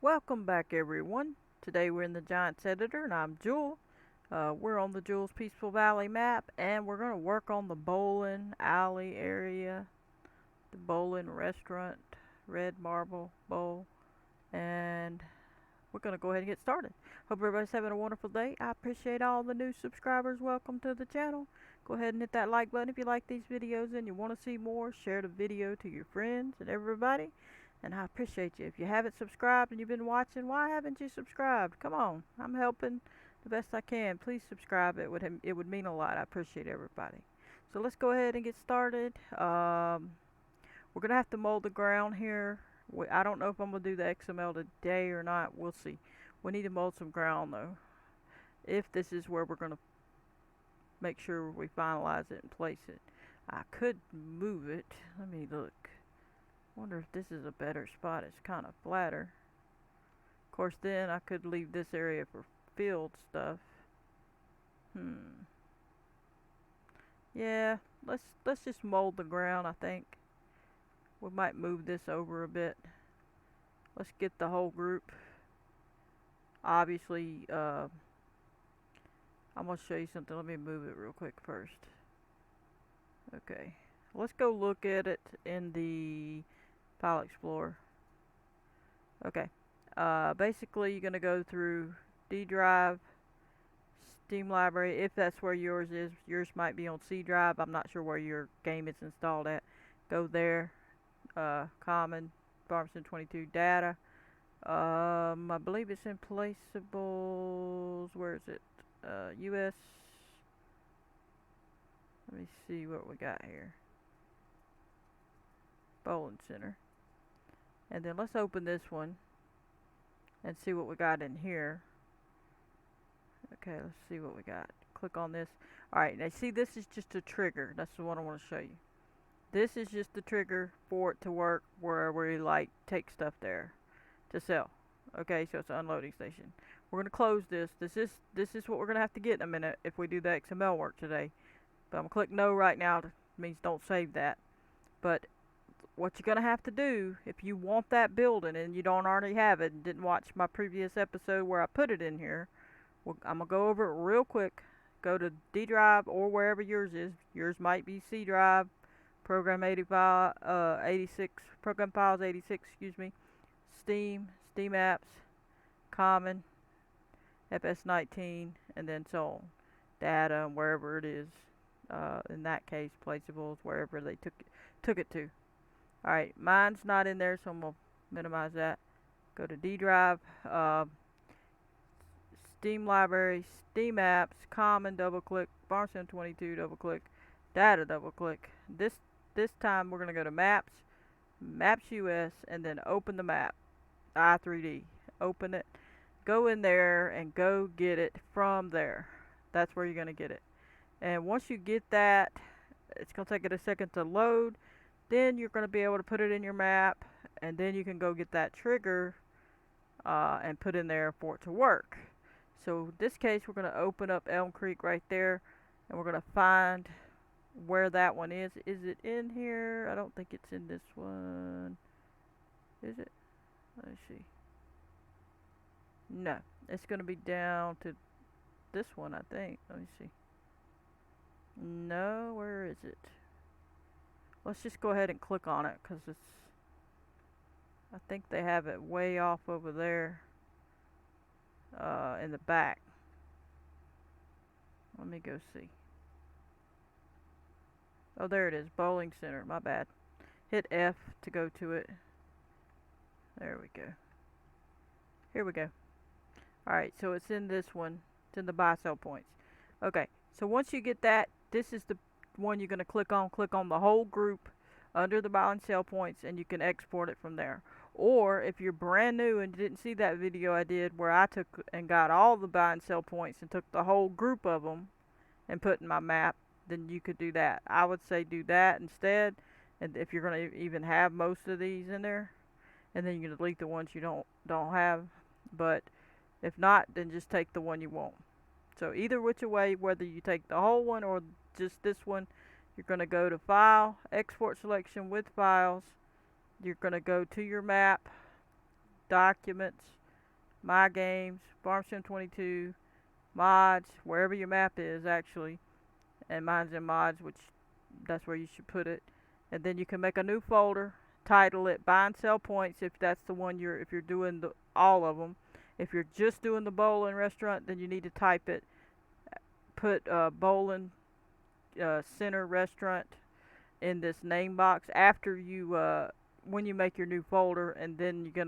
Welcome back, everyone. Today we're in the Giants Editor, and I'm Jewel. We're on the Jules Peaceful Valley map, and we're going to work on the bowling alley area, the bowling restaurant, Red Marble Bowl, and we're going to go ahead and get started. Hope everybody's having a wonderful day. I appreciate all the new subscribers. Welcome to the channel. Go ahead and hit that like button if you like these videos and you want to see more. Share the video to your friends and everybody. And I appreciate you. If you haven't subscribed and you've been watching, why haven't you subscribed? Come on, I'm helping the best I can. Please subscribe. It would mean a lot. I appreciate everybody. So let's go ahead and get started. We're gonna have to mold the ground here. I don't know if I'm gonna do the XML today or not. We'll see. We need to mold some ground though. If this is where we're gonna make sure we finalize it and place it, I could move it. Let me look. Wonder if this is a better spot. It's kind of flatter. Of course, then I could leave this area for field stuff. Yeah, let's just mold the ground. I think we might move this over a bit. Let's get the whole group. Obviously, I'm gonna show you something. Let me move it real quick first. Okay, let's go look at it in the File Explorer. Okay, basically you're gonna go through D drive, Steam library, if that's where yours is. Yours might be on C drive. I'm not sure where your game is installed at. Go there, common, Farmington 22 data. I believe it's in placeables. Where is it? US. Let me see what we got here. Bowling center. And then let's open this one and see what we got in here. Okay, let's see what we got. Click on this. Alright, now see, this is just a trigger. That's the one I want to show you. This is just the trigger for it to work where we like take stuff there to sell. Okay, so it's an unloading station. We're gonna close this. This is what we're gonna have to get in a minute if we do the XML work today. But I'm gonna click no right now. That means don't save that. But what you're gonna have to do if you want that building and you don't already have it and didn't watch my previous episode where I put it in here, I'm gonna go over it real quick. Go to D drive or wherever yours is. Yours might be C drive, program 85, 86, program files 86, excuse me, Steam, Steam apps, common, FS19, and then so on. Data, wherever it is. In that case, placeables, wherever they took it to. Alright, mine's not in there, so I'm gonna minimize that. Go to D drive, Steam library, Steam apps, common, double click, Farmington 22, double click, data, double click. This time we're gonna go to maps, maps US, and then open the map, i3D. Open it, go in there, and go get it from there. That's where you're gonna get it. And once you get that, it's gonna take it a second to load. Then you're gonna be able to put it in your map, and then you can go get that trigger and put in there for it to work. So in this case, we're going to open up Elm Creek right there, and we're going to find where that one is. Is it in here? I don't think it's in this one. Is it? Let's see. No, it's going to be down to this one, I think. Let me see. No, where is it? Let's just go ahead and click on it, because I think they have it way off over there in the back. Let me go see. Oh, there it is. Bowling center. My bad. Hit F to go to it. There we go. Here we go. Alright, so it's in this one. It's in the buy sell points. Okay, so once you get that, this is the one you're going to click on. Click on the whole group under the buy and sell points, and you can export it from there. Or if you're brand new and didn't see that video I did where I took and got all the buy and sell points and took the whole group of them and put in my map, then you could do that. I would say do that instead, and if you're going to even have most of these in there, and then you can delete the ones you don't have. But if not, then just take the one you want. So either which way, whether you take the whole one or just this one, you're going to go to File, Export Selection with Files. You're going to go to your map, documents, my games, Farm Sim 22, mods, wherever your map is actually, and mine's in mods, which that's where you should put it. And then you can make a new folder, title it buy and sell points if that's the one if you're doing all of them. If you're just doing the bowling restaurant, then you need to type it, put bowling center restaurant in this name box after you when you make your new folder, and then you're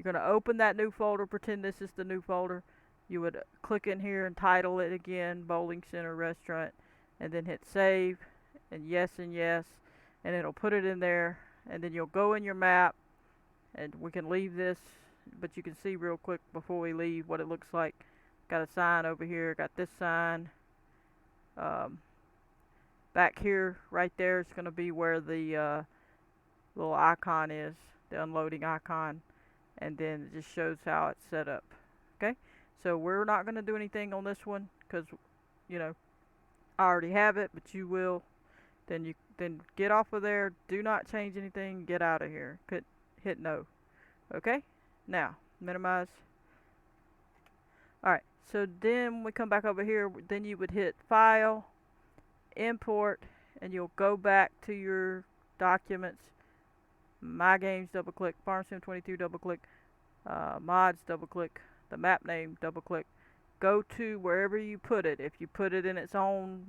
gonna open that new folder, pretend this is the new folder. You would click in here and title it again, Bowling Center Restaurant, and then hit save and yes, and it'll put it in there, and then you'll go in your map, and we can leave this, but you can see real quick before we leave what it looks like. Got a sign over here, got this sign. Back here, right there, is going to be where the little icon is, the unloading icon, and then it just shows how it's set up. Okay, so we're not going to do anything on this one because, you know, I already have it, but you will. Then get off of there. Do not change anything. Get out of here. Hit no. Okay. Now minimize. All right. So then we come back over here. Then you would hit File, Import, and you'll go back to your documents. My games, double click. Farm Sim 22, double click. Mods, double click. The map name, double click. Go to wherever you put it. If you put it in its own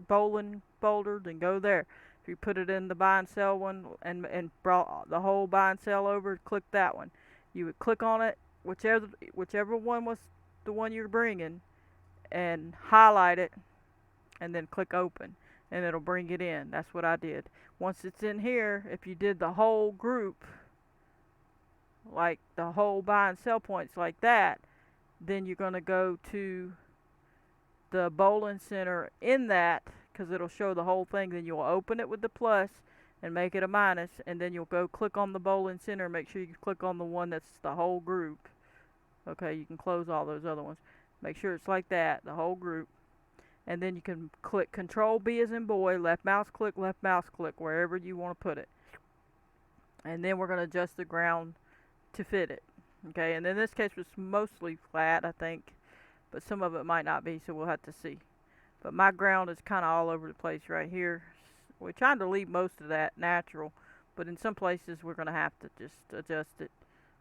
bowling folder, then go there. If you put it in the buy and sell one and brought the whole buy and sell over, click that one. You would click on it, whichever one was the one you're bringing, and highlight it, and then click open, and it'll bring it in. That's what I did. Once it's in here, if you did the whole group, like the whole buy and sell points like that, then you're going to go to the bowling center in that, because it'll show the whole thing. Then you'll open it with the plus and make it a minus, and then you'll go click on the bowling center. Make sure you click on the one that's the whole group. Okay, you can close all those other ones. Make sure it's like that, the whole group. And then you can click Control B as in boy, left mouse click, wherever you want to put it. And then we're going to adjust the ground to fit it. Okay, and in this case it's mostly flat, I think, but some of it might not be, so we'll have to see. But my ground is kind of all over the place right here. We're trying to leave most of that natural, but in some places we're going to have to just adjust it.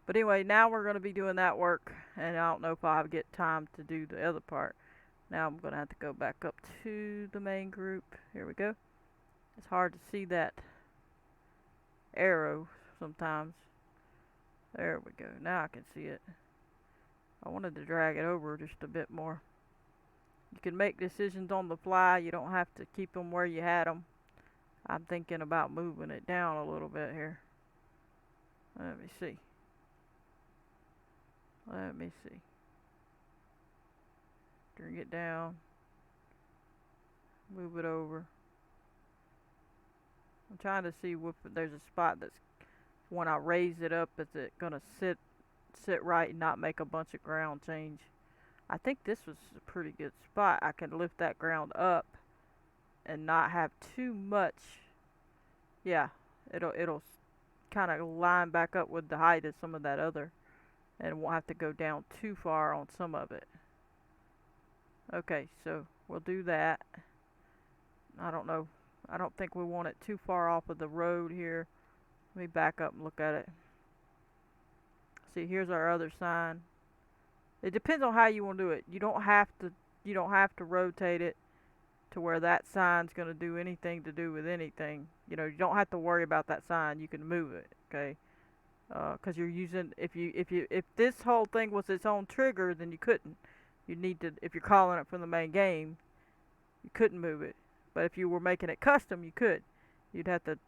But anyway, now we're going to be doing that work, and I don't know if I'll get time to do the other part. Now I'm going to have to go back up to the main group. Here we go. It's hard to see that arrow sometimes. There we go. Now I can see it. I wanted to drag it over just a bit more. You can make decisions on the fly. You don't have to keep them where you had them. I'm thinking about moving it down a little bit here. Let me see. Bring it down. Move it over. I'm trying to see if there's a spot that's, when I raise it up, is it gonna sit right and not make a bunch of ground change. I think this was a pretty good spot. I can lift that ground up and not have too much. Yeah, it'll kind of line back up with the height of some of that other, and won't have to go down too far on some of it. Okay, so we'll do that. I don't know. I don't think we want it too far off of the road here. Let me back up and look at it. See, here's our other sign. It depends on how you want to do it. You don't have to rotate it to where that sign's going to do anything to do with anything. You know, you don't have to worry about that sign. You can move it, okay? Because you're using, if this whole thing was its own trigger, then you couldn't. You need to, if you're calling it from the main game, you couldn't move it. But if you were making it custom, you could. You'd have to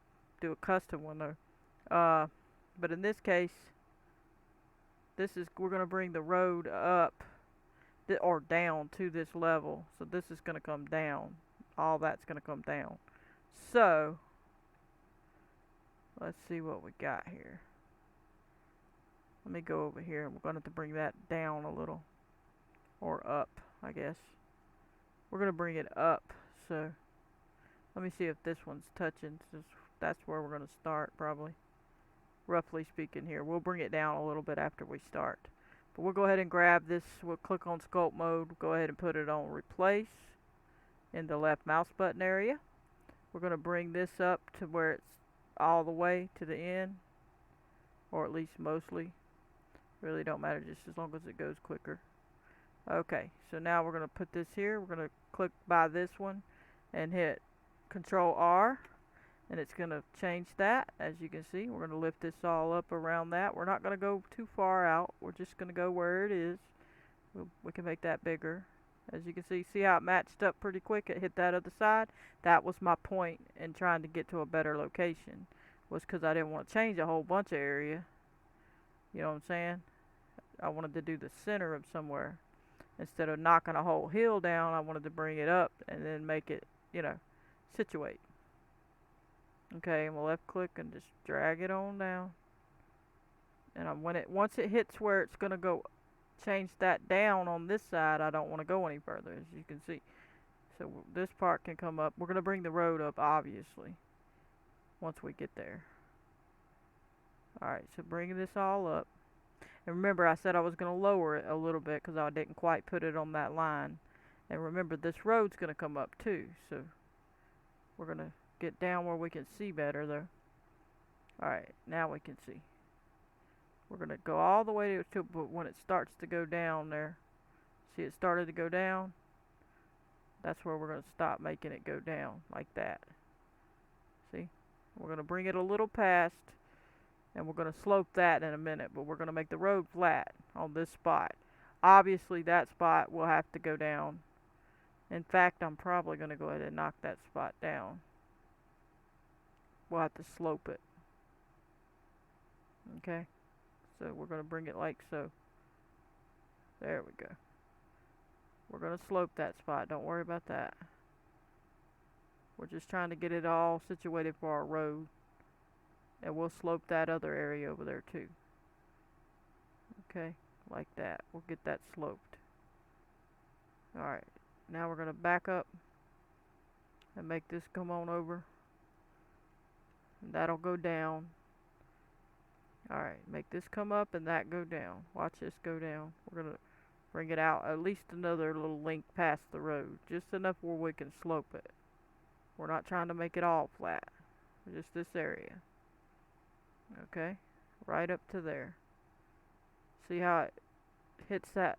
do a custom one though. But in this case, we're going to bring the road up or down to this level. So this is going to come down. All that's going to come down. So let's see what we got here. Let me go over here. We're going to have to bring that down a little, or up, I guess. We're going to bring it up. So let me see if this one's touching. That's where we're going to start probably. roughly speaking here. We'll bring it down a little bit after we start. But we'll go ahead and grab this. We'll click on sculpt mode. Go ahead and put it on replace in the left mouse button area. We're going to bring this up to where it's all the way to the end, or at least mostly. Really don't matter, just as long as it goes quicker. Okay, so now we're going to put this here. We're going to click by this one and hit Control R, and it's going to change that. As you can see, we're going to lift this all up around that. We're not going to go too far out. We're just going to go where it is. We can make that bigger. As you can see how it matched up pretty quick. It hit that other side. That was my point in trying to get to a better location, was because I didn't want to change a whole bunch of area. You know what I'm saying? I wanted to do the center of somewhere. Instead of knocking a whole hill down, I wanted to bring it up and then make it, situate. Okay, I'm gonna left click and just drag it on down. And once it hits where it's gonna go, change that down on this side, I don't want to go any further, as you can see. So this part can come up. We're gonna bring the road up, obviously, once we get there. Alright, so bring this all up. And remember, I said I was going to lower it a little bit because I didn't quite put it on that line. And remember, this road's going to come up too. So we're going to get down where we can see better though. Alright, now we can see. We're going to go all the way to, but when it starts to go down there, see it started to go down? That's where we're going to stop making it go down, like that. See? We're going to bring it a little past. And we're going to slope that in a minute, but we're going to make the road flat on this spot. Obviously, that spot will have to go down. In fact, I'm probably going to go ahead and knock that spot down. We'll have to slope it. Okay, so we're going to bring it like so. There we go. We're going to slope that spot. Don't worry about that. We're just trying to get it all situated for our road. And we'll slope that other area over there too. Okay, like that. We'll get that sloped. Alright, now we're going to back up and make this come on over. And that'll go down. Alright, make this come up and that go down. Watch this go down. We're going to bring it out at least another little length past the road. Just enough where we can slope it. We're not trying to make it all flat. Just this area. Okay, right up to there. See how it hits that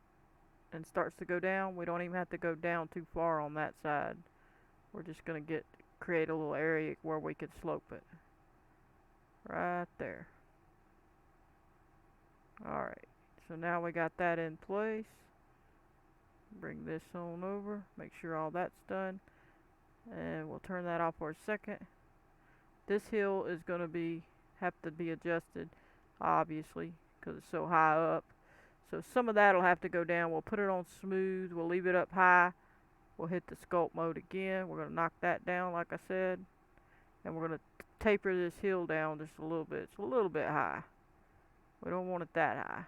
and starts to go down? We don't even have to go down too far on that side. We're just going to create a little area where we can slope it. Right there. Alright, so now we got that in place. Bring this on over. Make sure all that's done. And we'll turn that off for a second. This hill is going to have to be adjusted, obviously, because it's so high up. So some of that will have to go down. We'll put it on smooth. We'll leave it up high. We'll hit the sculpt mode again. We're going to knock that down, like I said. And we're going to taper this hill down just a little bit. It's a little bit high. We don't want it that high.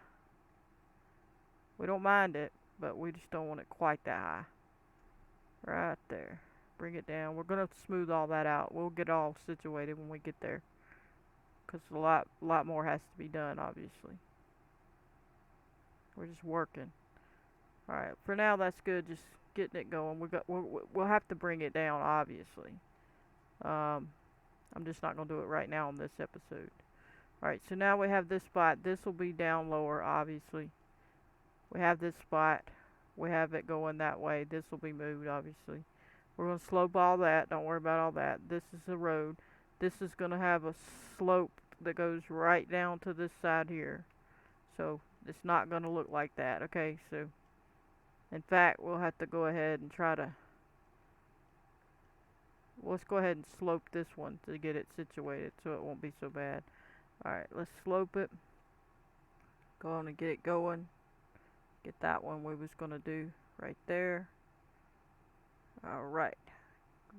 We don't mind it, but we just don't want it quite that high. Right there. Bring it down. We're going to smooth all that out. We'll get all situated when we get there. Because a lot more has to be done, obviously. We're just working. Alright, for now that's good. Just getting it going. We'll have to bring it down, obviously. I'm just not going to do it right now on this episode. Alright, so now we have this spot. This will be down lower, obviously. We have this spot. We have it going that way. This will be moved, obviously. We're going to slope all that. Don't worry about all that. This is the road. This is going to have a slope that goes right down to this side here. So it's not going to look like that. Okay, so in fact, we'll have to go ahead and let's go ahead and slope this one to get it situated so it won't be so bad. Alright, let's slope it. Go on and get it going. Get that one we was going to do right there. Alright.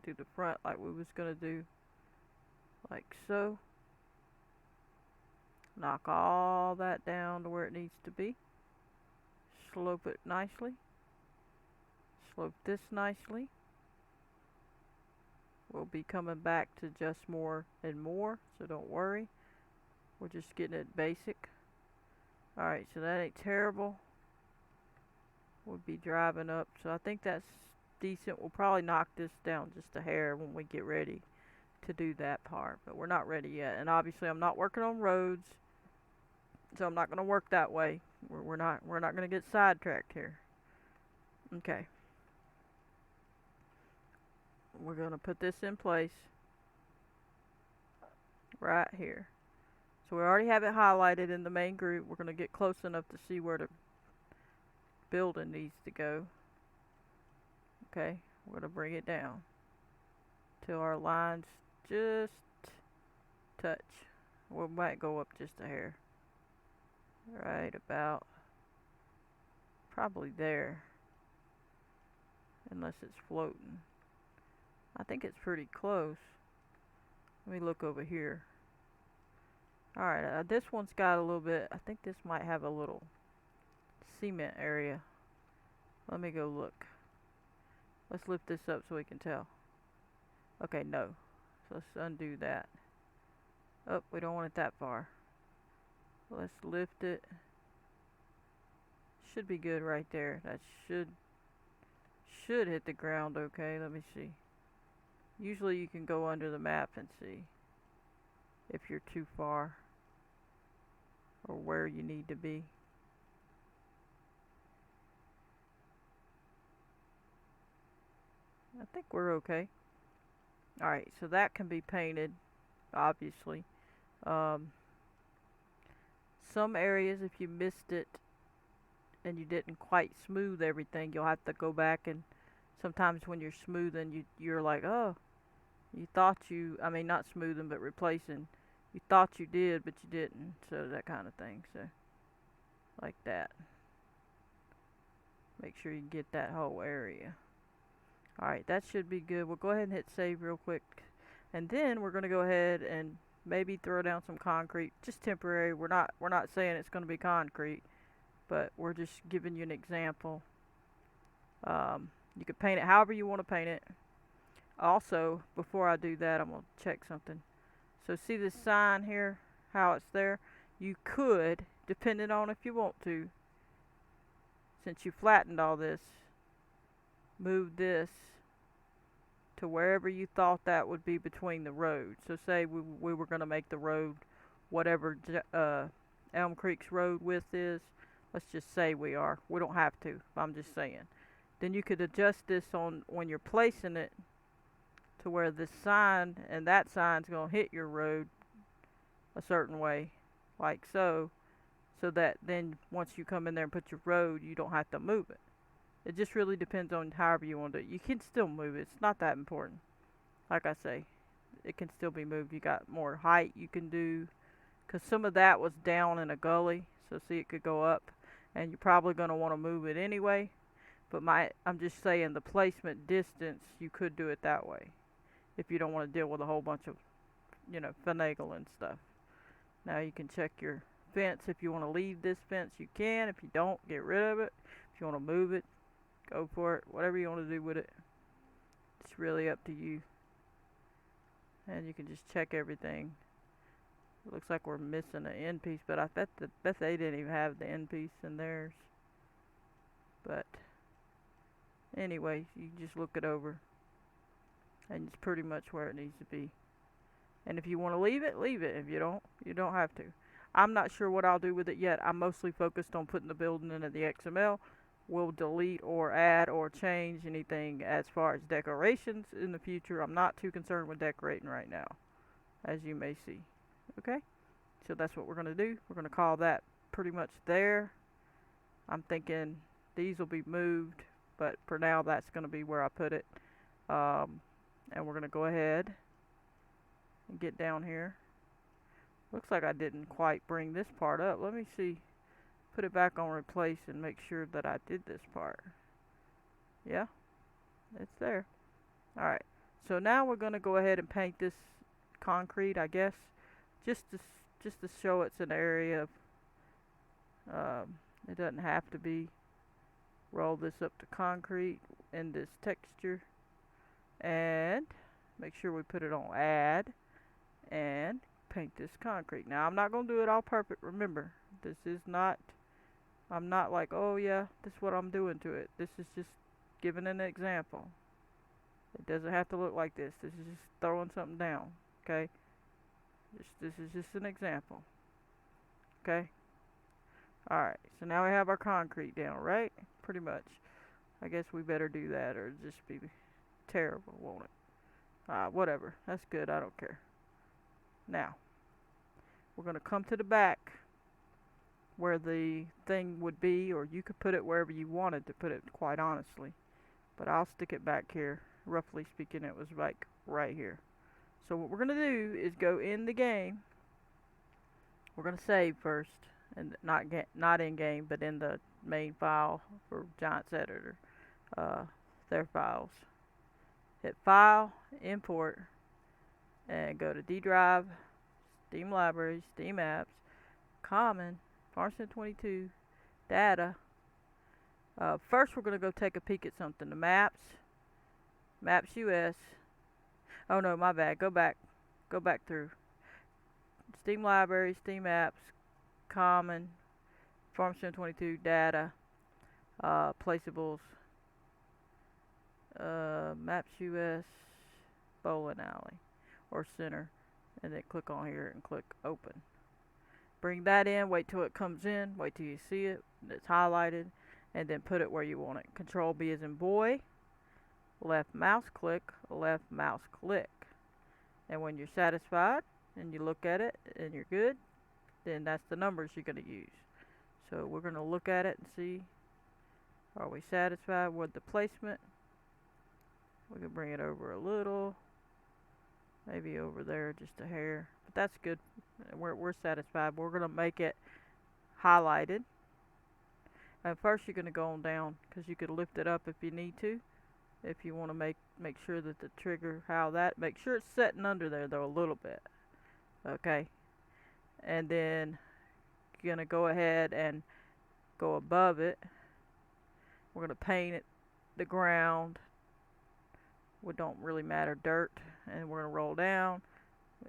Do the front like we was going to do. Like so. Knock all that down to where it needs to be. Slope it nicely. Slope this nicely. We'll be coming back to just more and more, so don't worry. We're just getting it basic. Alright, so that ain't terrible. We'll be driving up, so I think that's decent. We'll probably knock this down just a hair when we get ready to do that part, but we're not ready yet. And obviously I'm not working on roads, so I'm not going to work that way. We're not going to get sidetracked here. Okay. We're going to put this in place right here. So we already have it highlighted in the main group. We're going to get close enough to see where the building needs to go. Okay, we're going to bring it down till our lines just touch. We might go up just a hair. Right about probably there, unless it's floating. I think it's pretty close. Let me look over here. Alright, this one's got a little bit, I think this might have a little cement area. Let me go look. Let's lift this up so we can tell. Okay, no. So let's undo that. Oh, we don't want it that far. Let's lift it. Should be good right there. That should hit the ground okay. Let me see. Usually you can go under the map and see if you're too far or where you need to be. I think we're okay. Alright, so that can be painted, obviously. Some areas, if you missed it and you didn't quite smooth everything, you'll have to go back, and sometimes when you're smoothing, you're like, oh, you thought you, I mean, not smoothing, but replacing. You thought you did, but you didn't. So that kind of thing. So, like that. Make sure you get that whole area. Alright, that should be good. We'll go ahead and hit save real quick. And then we're going to go ahead and maybe throw down some concrete. Just temporary. We're not saying it's going to be concrete, but we're just giving you an example. You can paint it however you want to paint it. Also, before I do that, I'm going to check something. So see this sign here, how it's there? You could, depending on if you want to, since you flattened all this, move this to wherever you thought that would be between the roads. So say we were going to make the road whatever Elm Creek's road width is. Let's just say we are. We don't have to. I'm just saying. Then you could adjust this on when you're placing it to where this sign and that sign's going to hit your road a certain way, like so, so that then once you come in there and put your road, you don't have to move it. It just really depends on however you want to do it. You can still move it. It's not that important. Like I say, it can still be moved. You got more height you can do, because some of that was down in a gully, so see, it could go up, and you're probably going to want to move it anyway. But I'm just saying the placement distance, you could do it that way if you don't want to deal with a whole bunch of, finagling stuff. Now you can check your fence. If you want to leave this fence, you can. If you don't, get rid of it. If you want to move it, go for it. Whatever you want to do with it, it's really up to you. And you can just check everything. It looks like we're missing an end piece, but I bet they didn't even have the end piece in theirs. But anyway, you just look it over, and it's pretty much where it needs to be. And if you want to leave it, leave it. If you don't, you don't have to. I'm not sure what I'll do with it yet. I'm mostly focused on putting the building into the XML. We'll delete or add or change anything as far as decorations in the future. I'm not too concerned with decorating right now, as you may see. Okay? So that's what we're going to do. We're going to call that pretty much there. I'm thinking these will be moved, but for now that's going to be where I put it. And we're going to go ahead and get down here. Looks like I didn't quite bring this part up. Let me see. Put it back on replace and make sure that I did this part. Yeah, it's there. Alright, so now we're going to go ahead and paint this concrete, I guess, just to show it's an area of, it doesn't have to be. Roll this up to concrete in this texture and make sure we put it on add and paint this concrete. Now I'm not going to do it all perfect. Remember, this is not, I'm not like, oh yeah, this is what I'm doing to it. This is just giving an example. It doesn't have to look like this. This is just throwing something down. Okay? This is just an example. Okay? Alright, so now we have our concrete down, right? Pretty much. I guess we better do that or it'll just be terrible, won't it? Whatever. That's good. I don't care. Now, we're going to come to the back where the thing would be, or you could put it wherever you wanted to put it, quite honestly. But I'll stick it back here. Roughly speaking, it was like right here. So what we're going to do is go in the game. We're going to save first, and not in game, but in the main file for Giants Editor. Their files. Hit File, Import, and go to D Drive, Steam Library, Steam Apps, Common, FarmSim 22, Data. First, we're going to go take a peek at something. The Maps US. Oh no, my bad. Go back through. Steam Library, Steam Apps, Common, FarmSim 22, Data, Placeables, Maps US, Bowling Alley, or Center, and then click on here and click Open. Bring that in, wait till it comes in, wait till you see it, it's highlighted, and then put it where you want it. Control B as in boy, left mouse click, and when you're satisfied and you look at it and you're good, then that's the numbers you're going to use. So we're going to look at it and see, are we satisfied with the placement? We can bring it over a little, maybe over there just a hair, but that's good. We're satisfied. We're going to make it highlighted. And first you're going to go on down, because you could lift it up if you need to. If you want to make sure that the trigger, make sure it's setting under there though a little bit. Okay. And then you're going to go ahead and go above it. We're going to paint it, the ground. What don't really matter, dirt. And we're going to roll down.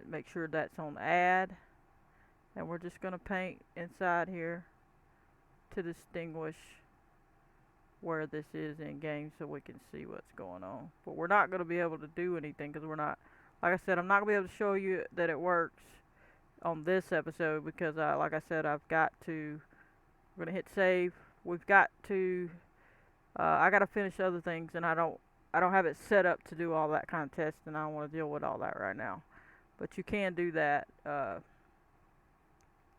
Make sure that's on add. And we're just going to paint inside here to distinguish where this is in game so we can see what's going on. But we're not going to be able to do anything because we're not, like I said, I'm not going to be able to show you that it works on this episode because like I said, we're going to hit save. We've got to, I got to finish other things, and I don't have it set up to do all that kind of testing. I don't want to deal with all that right now. But you can do that,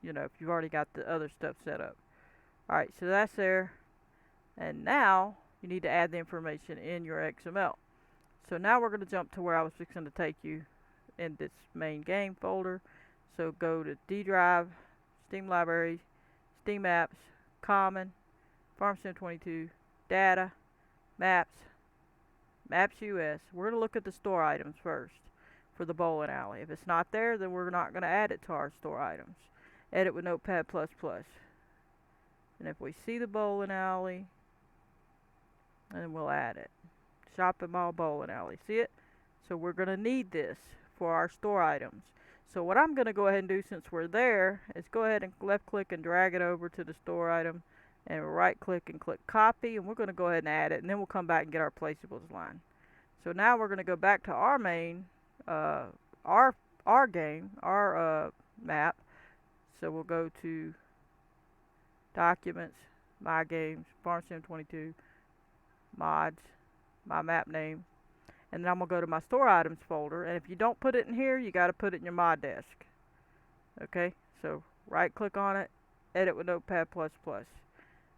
you know, if you've already got the other stuff set up. Alright, so that's there. And now you need to add the information in your XML. So now we're going to jump to where I was fixing to take you in this main game folder. So go to D Drive, Steam Library, Steam Apps, Common, FarmSim 22, Data, Maps US. We're going to look at the store items first for the bowling alley. If it's not there, then we're not going to add it to our store items. Edit with Notepad++. And if we see the bowling alley, then we'll add it. Shopping mall bowling alley. See it? So we're going to need this for our store items. So what I'm going to go ahead and do since we're there is go ahead and left click and drag it over to the store item, and right click and click copy, and we're going to go ahead and add it, and then we'll come back and get our placeables line. So now we're going to go back to our main our game, our map. So we'll go to Documents, My Games, FarmSim 22, Mods, my map name, and then I'm going to go to my Store Items folder, and if you don't put it in here, you got to put it in your mod desk. Okay, so right click on it, Edit with Notepad++.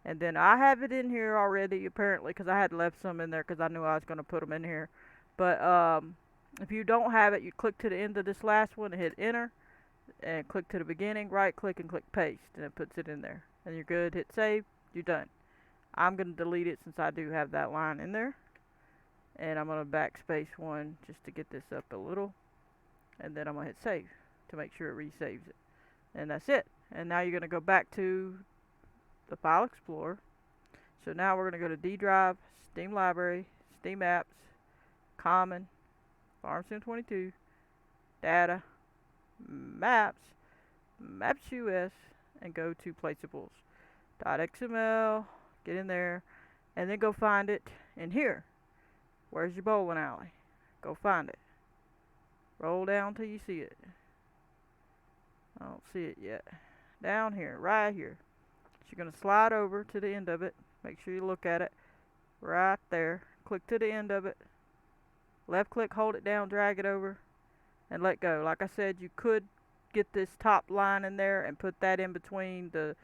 And then I have it in here already, apparently, because I had left some in there because I knew I was going to put them in here. But if you don't have it, you click to the end of this last one and hit enter, and click to the beginning, right click and click paste, and it puts it in there. And you're good, hit save, you're done. I'm going to delete it since I do have that line in there. And I'm going to backspace one just to get this up a little. And then I'm going to hit save to make sure it resaves it. And that's it. And now you're going to go back to the File Explorer. So now we're going to go to D Drive, Steam Library, Steam Apps, Common, FarmSim 22, Data, maps, maps US, and go to placeables. .xml, get in there, and then go find it in here. Where's your bowling alley? Go find it. Roll down till you see it. I don't see it yet. Down here, right here. So you're going to slide over to the end of it. Make sure you look at it. Right there. Click to the end of it. Left click, hold it down, drag it over, and let go. Like I said, you could get this top line in there and put that in between the,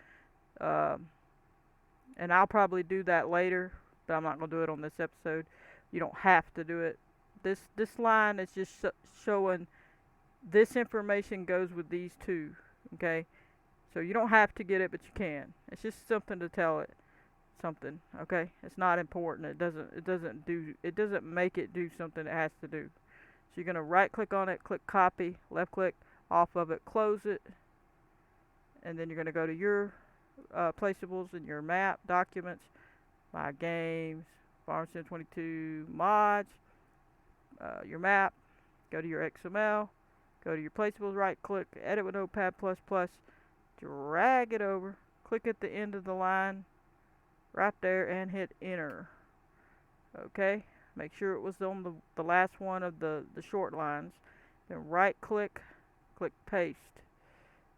and I'll probably do that later, but I'm not going to do it on this episode. You don't have to do it. This line is just showing this information goes with these two, okay? So you don't have to get it, but you can. It's just something to tell it something, okay? It's not important. It doesn't make it do something it has to do. So you're gonna right click on it, click copy, left click off of it, close it, and then you're gonna go to your placeables in your map documents, my games, Farm Sim 22 mods, your map, go to your XML, go to your placeables, right click, edit with Notepad++, drag it over, click at the end of the line right there and hit enter. Okay, make sure it was on the last one of the short lines. Then right click, click paste.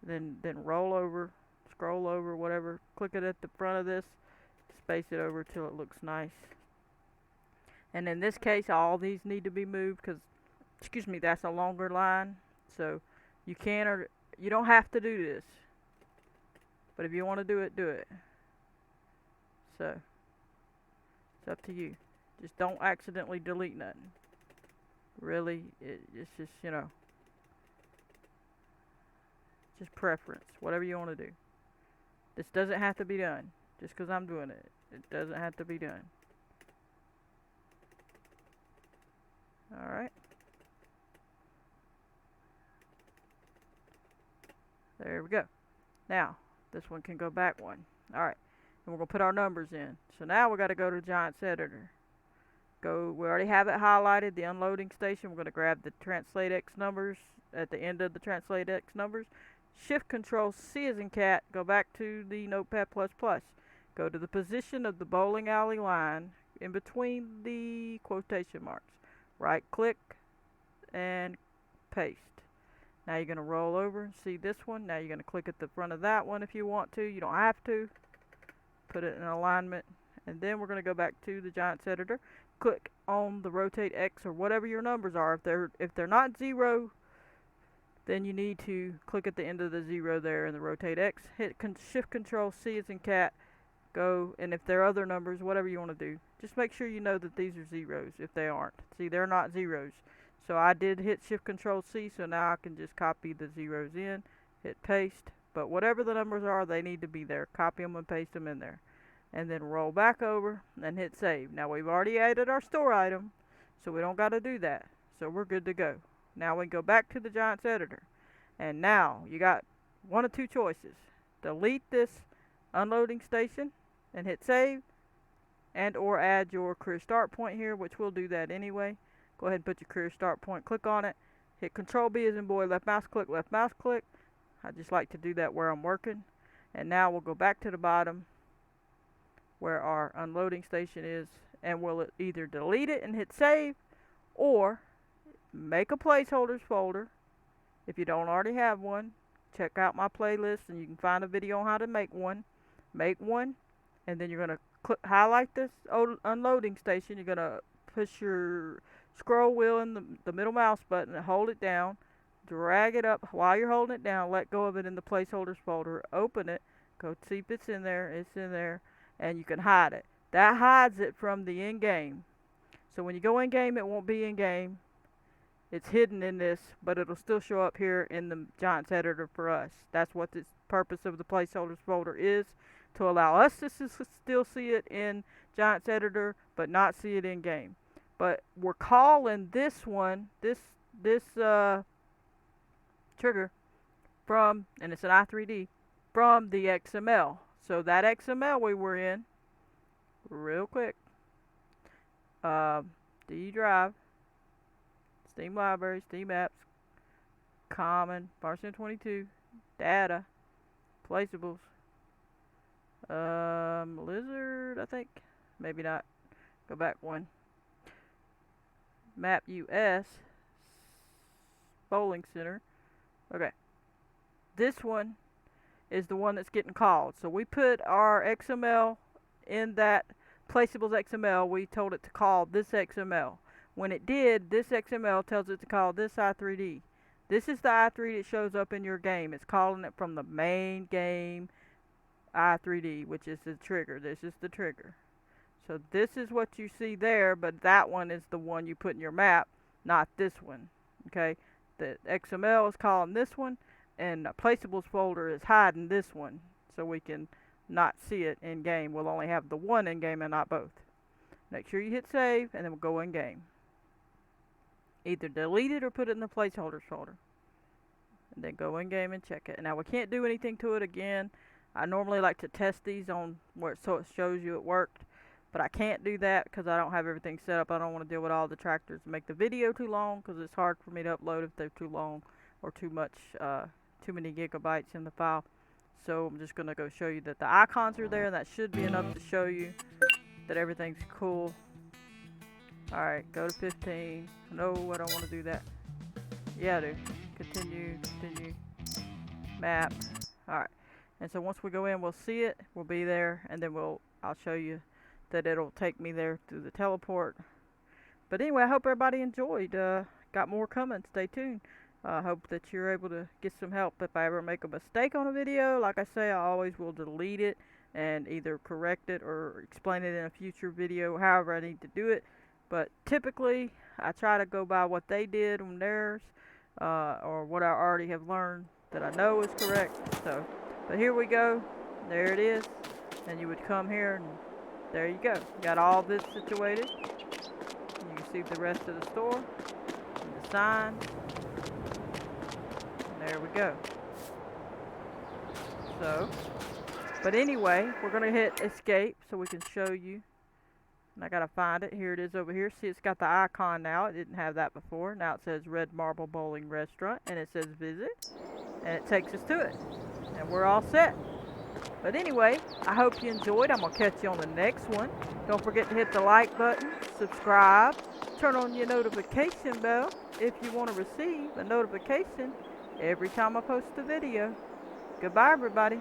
Then roll over, scroll over, whatever. Click it at the front of this, space it over till it looks nice. And in this case, all these need to be moved because, excuse me, that's a longer line. So you can or you don't have to do this. But if you want to do it, do it. So it's up to you. Just don't accidentally delete nothing. Really, it's just, just preference. Whatever you want to do. This doesn't have to be done. Just because I'm doing it. It doesn't have to be done. Alright. There we go. Now, this one can go back one. Alright. And we're going to put our numbers in. So now we got to go to Giants Editor. We already have it highlighted, the unloading station. We're going to grab the Translate X numbers at the end of the Translate X numbers. Shift Control C as in cat, go back to the Notepad++. Go to the position of the bowling alley line in between the quotation marks. Right click and paste. Now you're going to roll over and see this one. Now you're going to click at the front of that one if you want to. You don't have to. Put it in alignment. And then we're going to go back to the Giants Editor. Click on the rotate X or whatever your numbers are. If they're not 0, then you need to click at the end of the 0 there in the rotate X. Hit Shift Control C as in cat. Go, and if there are other numbers, whatever you want to do, just make sure you know that these are zeros if they aren't. See, they're not zeros. So I did hit Shift Control C, so now I can just copy the zeros in, hit paste. But whatever the numbers are, they need to be there. Copy them and paste them in there. And then roll back over and hit save. Now we've already added our store item, so we don't got to do that. So we're good to go. Now we go back to the Giants Editor. And now you got one of two choices. Delete this unloading station and hit save, and or add your career start point here, which we'll do that anyway. Go ahead and put your career start point, click on it, hit Control B as in boy, left mouse click, I just like to do that where I'm working. And now we'll go back to the bottom where our unloading station is, and we'll either delete it and hit save, or make a placeholders folder. If you don't already have one, check out my playlist and you can find a video on how to make one. Make one, and then you're going to highlight this unloading station. You're going to push your scroll wheel in the middle mouse button and hold it down. Drag it up while you're holding it down. Let go of it in the placeholders folder. Open it. Go see if it's in there. It's in there. And you can hide it. That hides it from the in-game. So when you go in-game, it won't be in-game. It's hidden in this, but it'll still show up here in the Giants Editor for us. That's what the purpose of the placeholders folder is, to allow us to still see it in Giants Editor, but not see it in-game. But we're calling this one, this trigger from, and it's an i3D, from the XML. So that XML we were in, real quick, D drive, Steam Library, Steam Apps, common, Barcelona 22, data, placeables, lizard, I think, maybe not, go back one, map US, bowling center, okay, this one is the one that's getting called, so we put our XML in that placeables XML, we told it to call this XML. When it did, this XML tells it to call this i3D. This is the i3 that shows up in your game. It's calling it from the main game i3D, which is the trigger. This is the trigger. So this is what you see there, but that one is the one you put in your map, not this one. Okay, the XML is calling this one, and the placeables folder is hiding this one, so we can not see it in game. We'll only have the one in game and not both. Make sure you hit save, and then we'll go in game. Either delete it or put it in the placeholders folder. And then go in game and check it. Now we can't do anything to it again. I normally like to test these on where so it shows you it worked. But I can't do that because I don't have everything set up. I don't want to deal with all the tractors and make the video too long, because it's hard for me to upload if they're too long or too many gigabytes in the file. So I'm just going to go show you that the icons are there, and that should be enough to show you that everything's cool. Alright, go to 15. No, I don't want to do that. Yeah, I do. Continue, continue. Map. Alright. And so once we go in, we'll see it. We'll be there, and then I'll show you that it'll take me there through the teleport. But anyway, I hope everybody enjoyed. Got more coming. Stay tuned. I hope that you're able to get some help. If I ever make a mistake on a video, like I say, I always will delete it and either correct it or explain it in a future video, however I need to do it. But typically, I try to go by what they did on theirs, or what I already have learned that I know is correct. So, but here we go. There it is. And you would come here, and there you go. Got all this situated. You can see the rest of the store, and the sign. And there we go. So, but anyway, we're going to hit escape so we can show you. And I gotta find it. Here it is over here. See, it's got the icon now. It didn't have that before. Now it says Red Marble Bowling Restaurant, and it says visit, and it takes us to it. And we're all set. But anyway, I hope you enjoyed. I'm gonna catch you on the next one. Don't forget to hit the like button, subscribe, turn on your notification bell if you want to receive a notification every time I post a video. Goodbye, everybody.